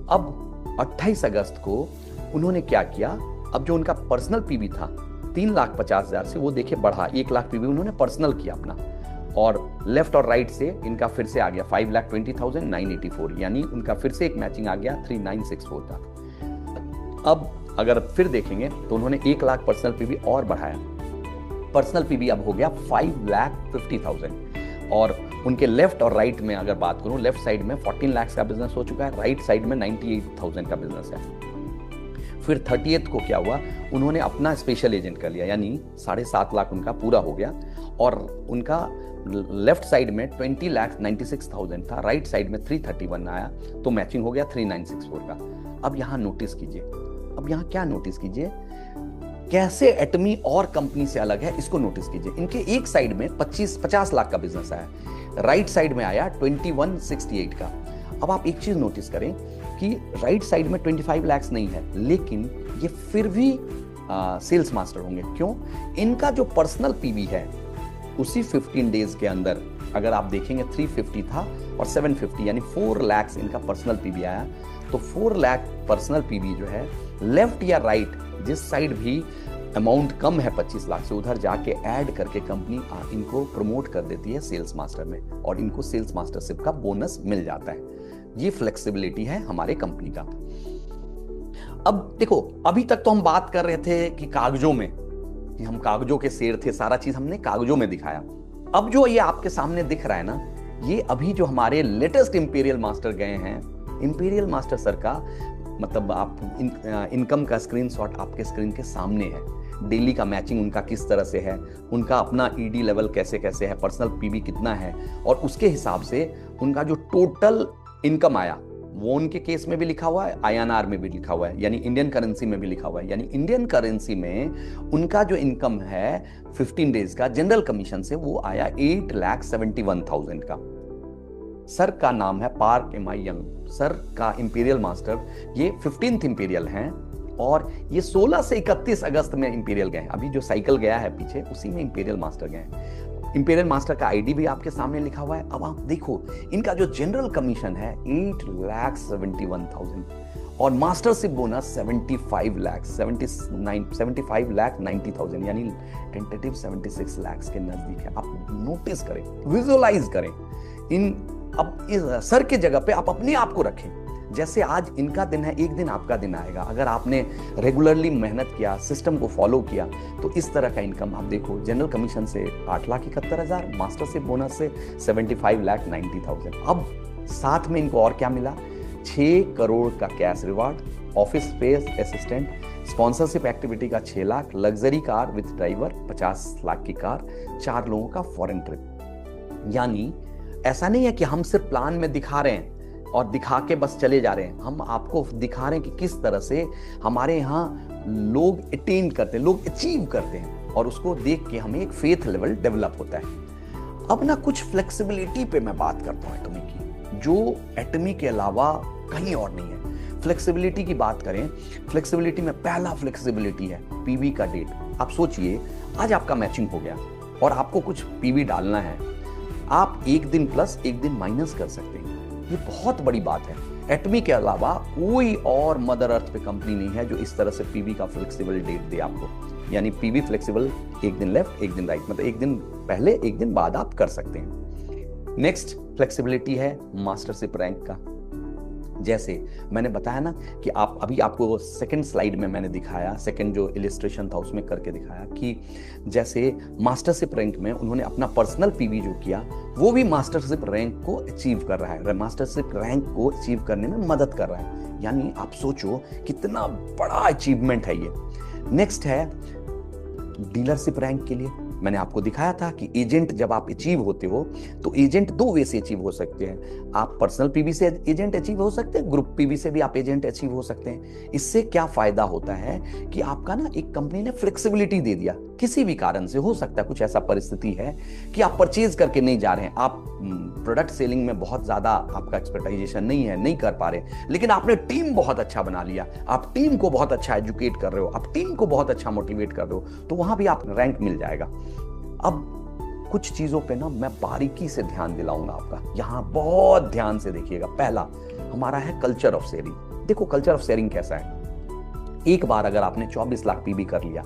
अब 28 अगस्त को उन्होंने क्या किया, अब जो उनका पर्सनल पीवी था 3,50,000 से वो देखिए बढ़ा, 1 लाख पीवी उन्होंने पर्सनल किया अपना, और लेफ्ट और राइट से इनका फिर से आ गया 5,20,984, यानी उनका फिर से एक मैचिंग आ गया 3964 का। अब अगर फिर देखेंगे तो उन्होंने 1 लाख पर्सनल पीवी और बढ़ाया, पर्सनल पीवी अब हो गया 5,50,000, और उनके लेफ्ट और राइट में अगर बात करूं, लेफ्ट साइड में 14 लाख का बिजनेस हो चुका है, राइट साइड में 98,000 का बिजनेस है। फिर 30th को क्या हुआ, उन्होंने अपना स्पेशल एजेंट कर लिया, यानी 7.5 लाख उनका पूरा हो गया, और उनका लेफ्ट साइड में 20,96,000 था, राइट साइड में 331 आया, तो मैचिंग हो गया 3964 का। अब यहां नोटिस कीजिए, अब यहां क्या नोटिस कीजिए, कैसे एटमी और कंपनी से अलग है, इसको नोटिस कीजिए। इनके एक साइड में 50 लाख का बिजनेस आया, राइट साइड में आया 2168 का। अब आप एक चीज नोटिस करें कि राइट साइड में 25 लाख नहीं है, लेकिन ये फिर भी सेल्स मास्टर होंगे। क्यों? इनका जो पर्सनल पीवी है उसी 15 डेज के अंदर अगर आप देखेंगे 350 था और 750, यानी 4 लाख इनका पर्सनल पीवी आया। तो 4 लाख पर्सनल पीवी जो है, लेफ्ट या राइट जिस साइड भी अमाउंट कम है 25 लाख से, उधर जाके ऐड करके कंपनी इनको प्रमोट कर देती है सेल्स मास्टर में, और इनको सेल्स मास्टरशिप का बोनस मिल जाता है। ये फ्लेक्सिबिलिटी है हमारे कंपनी का। अब देखो, अभी तक तो हम बात कर रहे थे कि कागजों में, कि हम कागजों के शेर थे, सारा चीज हमने कागजों में दिखाया। अब जो ये आपके सामने दिख रहा है ना, ये अभी जो हमारे लेटेस्ट इंपीरियल मास्टर गए हैं, इंपीरियल मास्टर सर का मतलब आप इनकम का स्क्रीनशॉट आपके स्क्रीन के सामने है। डेली का मैचिंग उनका किस तरह से है, उनका अपना ईडी लेवल कैसे कैसे है, पर्सनल पीवी कितना है, और उसके हिसाब से उनका जो टोटल इनकम आया वो उनके केस में भी लिखा हुआ है, INR में भी लिखा हुआ है, यानी इंडियन करेंसी में भी लिखा हुआ है। यानी इंडियन करेंसी में उनका जो इनकम है 15 डेज का जनरल कमीशन से, वो आया 8,71,000 का। सर का नाम है पार्क MI यंग, सर का इंपीरियल मास्टर, ये 15th इंपीरियल हैं, और ये 16 से 31 अगस्त में इंपीरियल गए। अभी जो साइकिल गया है पीछे, उसी में इंपीरियल मास्टर गए। इंपीरियल मास्टर का आईडी भी आपके सामने लिखा हुआ है। अब आप देखो, इनका जो जनरल कमीशन है 8,71,000, और मास्टरशिप बोनस 75,90,000, यानी टेंटेटिव 76 लाख के नजदीक है। आप नोटिस करें, विजुअलाइज करें इन, अब इस सर के जगह पे आप अपने आप को रखें। जैसे आज इनका दिन है, एक दिन आपका दिन आएगा। अगर आपने रेगुलरली मेहनत किया, सिस्टम को फॉलो किया, तो इस तरह का इनकम आप देखो, जनरल कमीशन से 8,71,000, मास्टरशिप बोनस से 75,90,000। अब साथ में इनको और क्या मिला, 6 करोड़ का cash reward, office space assistant, sponsorship activity का 6 lakh, luxury car with driver 50 lakh की कार, 4 लोगों का फॉरेन ट्रिप। यानी ऐसा नहीं है कि हम सिर्फ प्लान में दिखा रहे हैं और दिखा के बस चले जा रहे हैं, हम आपको दिखा रहे हैं कि किस तरह से हमारे यहाँ लोग अटेन करते हैं, लोग अचीव करते हैं, और उसको देख के हमें एक फेथ लेवल डेवलप होता है। अब ना कुछ फ्लेक्सिबिलिटी पे मैं बात करता हूँ एटमी की, जो एटमी के अलावा कहीं और नहीं है। फ्लेक्सिबिलिटी की बात करें, फ्लेक्सिबिलिटी में पहला फ्लेक्सिबिलिटी है पीवी का डेट। आप सोचिए, आज आपका मैचिंग हो गया और आपको कुछ पीवी डालना है, आप एक दिन प्लस एक दिन माइनस कर सकते हैं। ये बहुत बड़ी बात है। एटमी के अलावा कोई और मदर अर्थ पे कंपनी नहीं है जो इस तरह से पीवी का फ्लेक्सिबल डेट दे आपको, यानी पीवी फ्लेक्सिबल, एक दिन लेफ्ट एक दिन राइट, मतलब एक दिन पहले एक दिन बाद आप कर सकते हैं। नेक्स्ट फ्लेक्सिबिलिटी है मास्टरशिप रैंक का। जैसे मैंने बताया ना कि आप अभी आपको सेकंड स्लाइड में मैंने दिखाया, सेकंड जो इलिस्ट्रेशन था उसमें करके दिखाया कि जैसे मास्टरशिप रैंक में उन्होंने अपना पर्सनल पीवी जो किया, वो भी मास्टरशिप रैंक को अचीव कर रहा है, मास्टरशिप रैंक को अचीव करने में मदद कर रहा है। यानी आप सोचो कितना बड़ा अचीवमेंट है ये। नेक्स्ट है डीलरशिप रैंक के लिए मैंने आपको दिखाया था कि एजेंट जब आप अचीव होते हो तो एजेंट 2 वे से अचीव हो सकते हैं। आप पर्सनल पीवी से एजेंट अचीव हो सकते हैं, ग्रुप पीवी से भी आप एजेंट अचीव हो सकते हैं। इससे क्या फायदा होता है कि आपका ना एक कंपनी ने फ्लेक्सिबिलिटी दे दिया किसी भी कारण से हो सकता है, कुछ ऐसा परिस्थिति है कि आप परचेज करके नहीं जा रहे हैं, आप प्रोडक्ट सेलिंग में बहुत ज्यादा आपका एक्सपर्टाइजेशन नहीं है, नहीं कर पा रहे, लेकिन आपने टीम बहुत अच्छा बना लिया, आप टीम को बहुत अच्छा एजुकेट कर रहे हो, आप टीम को बहुत अच्छा मोटिवेट कर रहे हो, तो वहां भी आप रैंक मिल जाएगा। अब कुछ चीजों पे ना मैं बारीकी से ध्यान दिलाऊंगा आपका, यहां बहुत ध्यान से देखिएगा। पहला हमारा है कल्चर ऑफ शेयरिंग। देखो कल्चर ऑफ शेयरिंग कैसा है, एक बार अगर आपने 24 लाख पीबी कर लिया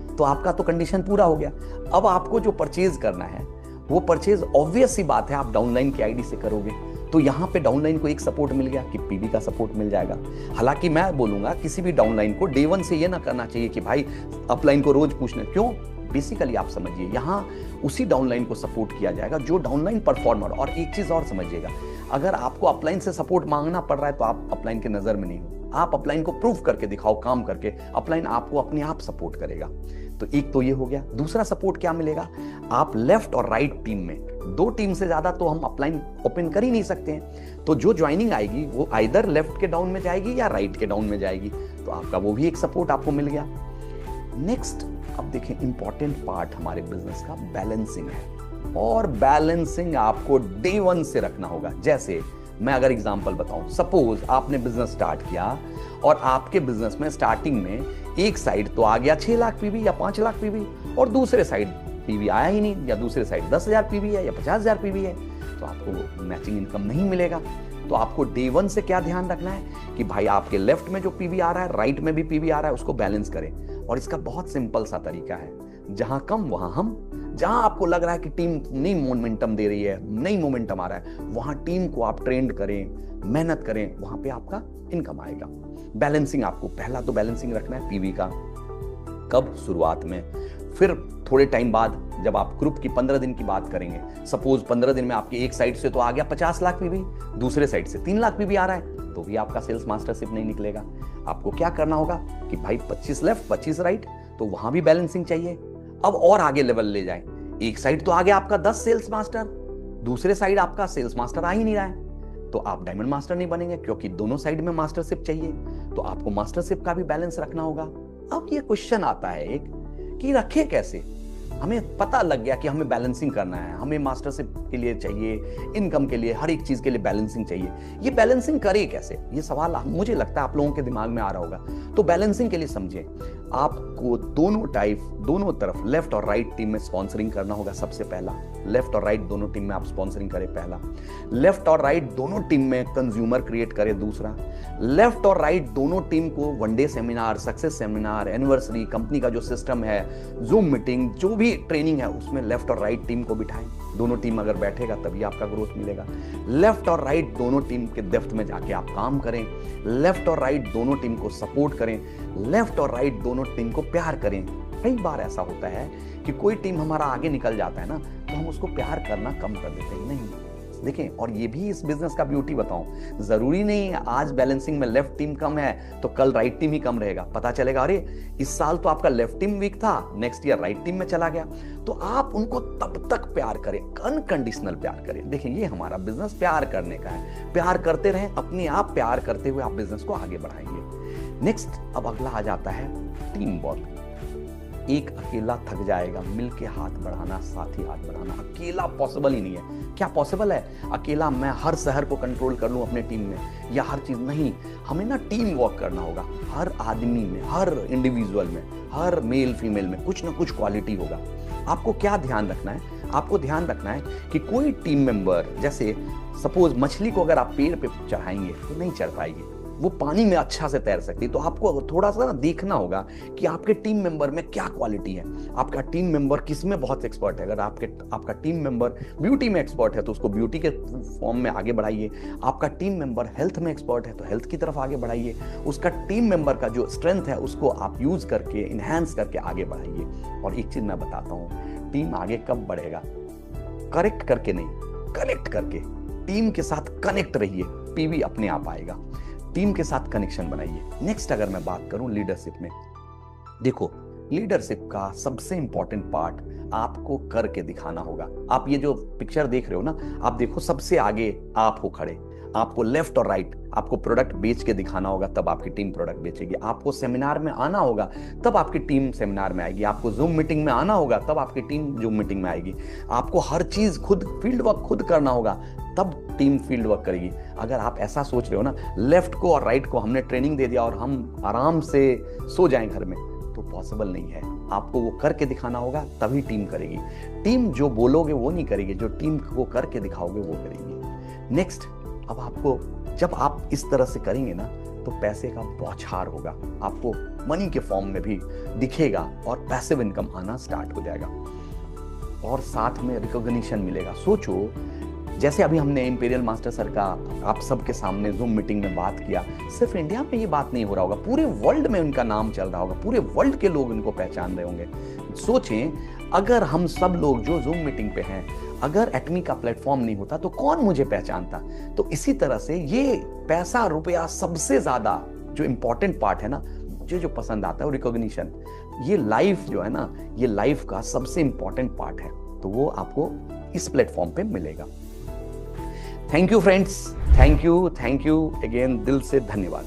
तो आपका तो कंडीशन पूरा हो गया। अब आपको जो परचेज करना है वो परचेज ऑब्वियस सी बात है आप डाउनलाइन की आईडी से करोगे, तो यहां पे डाउनलाइन को एक सपोर्ट मिल गया कि पीबी का सपोर्ट मिल जाएगा। हालांकि मैं बोलूंगा किसी भी डाउनलाइन को डे वन से ये ना करना चाहिए कि भाई अपलाइन को रोज पूछना, क्यों? बेसिकली आप समझिए यहां उसी डाउनलाइन को सपोर्ट किया जाएगा जो डाउनलाइन परफॉर्मर। और एक चीज और समझिएगा, अगर आपको अपलाइन से सपोर्ट मांगना पड़ रहा है तो आप अपलाइन के नजर में नहीं हो, आप अपलाइन को प्रूव करके दिखाओ काम करके, अपलाइन आपको अपने आप सपोर्ट करेगा। तो एक तो ये हो गया। दूसरा सपोर्ट क्या मिलेगा, आप लेफ्ट और राइट टीम में, दो टीम से ज्यादा तो हम अपलाइन ओपन कर ही नहीं सकते हैं, तो जो ज्वाइनिंग आएगी वो आइदर लेफ्ट के डाउन में जाएगी या राइट के डाउन में जाएगी, तो आपका वो भी एक सपोर्ट आपको मिल गया। नेक्स्ट अब देखें, इंपॉर्टेंट पार्ट हमारे बिजनेस का बैलेंसिंग है, और बैलेंसिंग आपको डे वन से रखना होगा। जैसे मैं अगर एग्जांपल बताऊं, सपोज आपने बिजनेस स्टार्ट किया और आपके बिजनेस में स्टार्टिंग में एक साइड तो आ गया 6 लाख पीवी या 5 लाख पीवी, और दूसरे साइड पीवी आया ही नहीं, या दूसरे साइड 10,000 पीवी है या 50,000 पीवी है, तो आपको मैचिंग इनकम नहीं मिलेगा। तो आपको डे वन से क्या ध्यान रखना है कि भाई आपके लेफ्ट में जो पीवी आ रहा है, राइट में भी पीवी आ रहा है, उसको बैलेंस करें। और इसका बहुत सिंपल सा तरीका है, जहां कम वहां हम, जहां आपको लग रहा है कि टीम नहीं मोमेंटम दे रही है, नहीं मोमेंटम आ रहा है, वहां टीम को आप ट्रेंड करें, मेहनत करें, वहां पे आपका इनकम आएगा। बैलेंसिंग आपको पहला तो बैलेंसिंग रखना है पीवी का, कब? शुरुआत में। फिर थोड़े टाइम बाद जब आप ग्रुप की 15 दिन की बात करेंगे, सपोज 15 दिन में आपकी एक साइड से तो आ गया 50 लाख पीवी, दूसरे साइड से 3 लाख पीवी आ रहा है, तो भी आपका सेल्स मास्टरशिप नहीं निकलेगा। आपको क्या करना होगा कि भाई 25 लेफ्ट 25 राइट, तो वहां भी बैलेंसिंग चाहिए। अब और आगे लेवल ले जाए, एक साइड तो आ गया आपका 10 सेल्स मास्टर, दूसरे साइड आपका सेल्स मास्टर आ ही नहीं रहा है, तो आप डायमंड मास्टर नहीं बनेंगे, क्योंकि दोनों साइड में मास्टरशिप चाहिए, तो आपको मास्टरशिप का भी बैलेंस रखना होगा। अब ये क्वेश्चन आता है एक कि रखे कैसे? हमें पता लग गया कि हमें बैलेंसिंग करना है, हमें मास्टरशिप के लिए चाहिए, इनकम के लिए, हर एक चीज के लिए बैलेंसिंग चाहिए। ये बैलेंसिंग करे कैसे? ये सवाल मुझे लगता है आप लोगों के दिमाग में आ रहा होगा। तो बैलेंसिंग के लिए समझे, आपको दोनों तरफ लेफ्ट और राइट टीम में स्पॉन्सरिंग करना होगा। सबसे पहला लेफ्ट और राइट दोनों टीम में आप स्पॉन्सरिंग करें, पहला। लेफ्ट और राइट दोनों टीम में कंज्यूमर क्रिएट करें, दूसरा। लेफ्ट और राइट दोनों टीम को one day seminar, success seminar, anniversary, company का जो सिस्टम है, जूम मीटिंग, जो भी ट्रेनिंग है उसमें लेफ्ट और राइट टीम को बिठाएं। दोनों टीम अगर बैठेगा तभी आपका ग्रोथ मिलेगा। लेफ्ट और राइट दोनों टीम के डेप्थ में जाके आप काम करें। लेफ्ट और राइट दोनों टीम को सपोर्ट करें। लेफ्ट और राइट दोनों टीम को प्यार करें। कई बार ऐसा होता है कि कोई टीम हमारा आगे निकल जाता है ना, तो हम उसको प्यार करना कम कर देते हैं। नहीं, देखें, और ये भी इस बिजनेस का ब्यूटी बताऊं, जरूरी नहीं है आज बैलेंसिंग में लेफ्ट टीम कम है तो कल राइट टीम ही कम रहेगा। पता चलेगा अरे इस साल तो आपका लेफ्ट टीम वीक था, नेक्स्ट ईयर राइट टीम में चला गया। तो आप उनको तब तक प्यार करें, अनकंडीशनल प्यार करें। देखिए, ये हमारा बिजनेस प्यार करने का है। प्यार करते रहें, अपने आप प्यार करते हुए आप बिजनेस को आगे बढ़ाएंगे। नेक्स्ट, अब अगला आ जाता है टीम वर्क। एक अकेला थक जाएगा, मिलके हाथ बढ़ाना, साथ ही हाथ बढ़ाना। अकेला पॉसिबल ही नहीं है। क्या पॉसिबल है अकेला मैं हर शहर को कंट्रोल कर लूं अपने टीम में, या हर चीज? नहीं, हमें ना टीम वर्क करना होगा। हर आदमी में, हर इंडिविजुअल में, हर मेल फीमेल में कुछ ना कुछ क्वालिटी होगा। आपको क्या ध्यान रखना है? आपको ध्यान रखना है कि कोई टीम मेंबर, जैसे सपोज मछली को अगर आप पेड़ पे चढ़ाएंगे तो नहीं चढ़ पाएगी, वो पानी में अच्छा से तैर सकती है। तो आपको थोड़ा सा ना देखना होगा कि आपके टीम मेंबर में क्या क्वालिटी है। आपका टीम मेंबर किस में बहुत एक्सपर्ट है। अगर आपका टीम मेंबर ब्यूटी में एक्सपर्ट है तो उसको ब्यूटी के फॉर्म में आगे बढ़ाइए। आपका टीम मेंबर हेल्थ में एक्सपर्ट है तो हेल्थ की तरफ आगे बढ़ाइए। उसका टीम मेंबर का जो स्ट्रेंथ है उसको आप यूज करके, इनहेंस करके आगे बढ़ाइए। और एक चीज मैं बताता हूँ, टीम आगे कब बढ़ेगा? करेक्ट करके नहीं, कनेक्ट करके। टीम के साथ कनेक्ट रहिए, पीवी अपने आप आएगा। टीम के साथ कनेक्शन बनाइए। नेक्स्ट, अगर मैं बात करूं लीडरशिप में, देखो, लीडरशिप का सबसे इंपॉर्टेंट पार्ट आपको करके दिखाना होगा। आप ये जो पिक्चर देख रहे हो ना, आप देखो सबसे आगे आप हो खड़े, आपको लेफ्ट और राइट, आपको प्रोडक्ट बेच के दिखाना होगा, तब आपकी टीम प्रोडक्ट बेचेगी। आपको सेमिनार में आना होगा, तब आपकी टीम सेमिनार में आएगी। आपको जूम मीटिंग में आना होगा, तब आपकी टीम जूम मीटिंग में आएगी। आपको हर चीज खुद, फील्ड वर्क खुद करना होगा, तब टीम फील्ड वर्क करेगी। अगर आप ऐसा सोच रहे हो ना, लेफ्ट को और राइट को हमने ट्रेनिंग दे दिया और हम आराम से सो जाएं घर में, तो पॉसिबल नहीं है। आपको वो करके दिखाना होगा, तभी टीम करेगी। टीम जो बोलोगे वो नहीं करेगी, जो टीम को करके दिखाओगे वो करेगी। नेक्स्ट, अब आपको, जब आप इस तरह से करेंगे ना, तो पैसे का बौछार होगा, आपको मनी के फॉर्म में भी दिखेगा और पैसिव इनकम आना स्टार्ट हो जाएगा और साथ में रिकॉग्निशन मिलेगा। सोचो, जैसे अभी हमने इंपीरियल मास्टर सर का आप सबके सामने जूम मीटिंग में बात किया, सिर्फ इंडिया में ये बात नहीं हो रहा होगा, पूरे वर्ल्ड में उनका नाम चल रहा होगा, पूरे वर्ल्ड के लोग उनको पहचान रहे होंगे। सोचें, अगर हम सब लोग जो जूम मीटिंग पे हैं, अगर एटमी का प्लेटफॉर्म नहीं होता तो कौन मुझे पहचानता। तो इसी तरह से ये पैसा रुपया सबसे ज्यादा जो इंपॉर्टेंट पार्ट है ना, मुझे जो पसंद आता है वो रिकॉग्निशन। ये लाइफ जो है ना, ये लाइफ का सबसे इंपॉर्टेंट पार्ट है, तो वो आपको इस प्लेटफॉर्म पे मिलेगा। Thank you friends, thank you again, दिल से धन्यवाद।